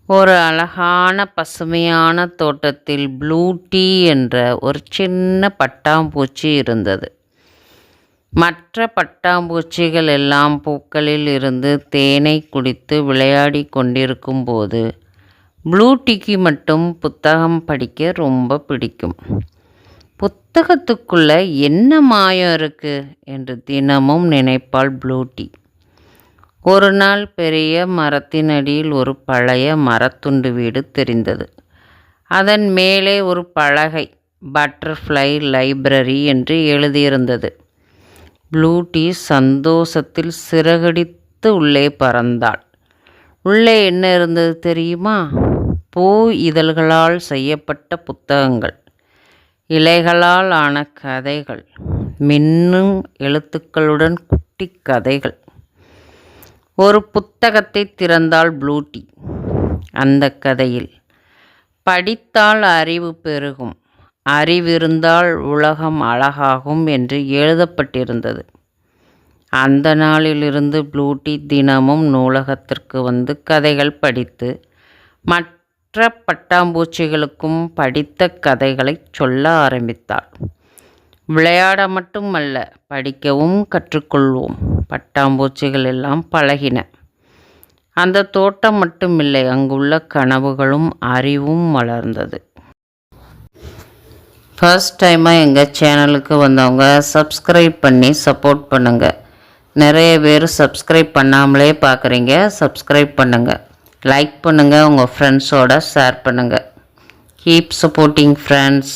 ஒரு அழகான பசுமையான தோட்டத்தில் ப்ளூ டீ என்ற ஒரு சின்ன பட்டாம்பூச்சி இருந்தது. மற்ற பட்டாம்பூச்சிகள் எல்லாம் பூக்களில் இருந்து தேனை குடித்து விளையாடி கொண்டிருக்கும்போது ப்ளூ டீக்கு மட்டும் புத்தகம் படிக்க ரொம்ப பிடிக்கும். புத்தகத்துக்குள்ள என்ன மாயம் இருக்கு என்று தினமும் நினைப்பாள் ப்ளூ டீ. ஒரு நாள் பெரிய மரத்தின் அடியில் ஒரு பழைய மரத்துண்டு வீடு தெரிந்தது. அதன் மேலே ஒரு பலகை பட்டர்ஃப்ளை லைப்ரரி என்று எழுதியிருந்தது. ப்ளூ டீ சந்தோஷத்தில் சிறகடித்து உள்ளே பறந்தாள். உள்ளே என்ன இருந்தது தெரியுமா? பூ இதழ்களால் செய்யப்பட்ட புத்தகங்கள், இலைகளால் ஆன கதைகள், மின்னும் எழுத்துக்களுடன் குட்டி கதைகள். ஒரு புத்தகத்தை திறந்தாள் ப்ளூ டீ. அந்த கதையில் படித்தால் அறிவு பெருகும், அறிவிருந்தால் உலகம் அழகாகும் என்று எழுதப்பட்டிருந்தது. அந்த நாளிலிருந்து ப்ளூ டீ தினமும் நூலகத்திற்கு வந்து கதைகள் படித்து மற்ற பட்டாம்பூச்சிகளுக்கும் படித்த கதைகளை சொல்ல ஆரம்பித்தாள். விளையாட மட்டுமல்ல, படிக்கவும் கற்றுக்கொள்வோம். பட்டாம்பூச்சிகள் எல்லாம் பழகின. அந்த தோட்டம் மட்டுமில்லை, அங்குள்ள கனவுகளும் அறிவும் வளர்ந்தது. ஃபர்ஸ்ட் டைமாக எங்கள் சேனலுக்கு வந்தவங்க சப்ஸ்கிரைப் பண்ணி சப்போர்ட் பண்ணுங்கள். நிறைய பேர் சப்ஸ்கிரைப் பண்ணாமலே பார்க்குறீங்க. சப்ஸ்கிரைப் பண்ணுங்கள், லைக் பண்ணுங்கள், உங்கள் ஃப்ரெண்ட்ஸோட ஷேர் பண்ணுங்கள். Keep supporting friends.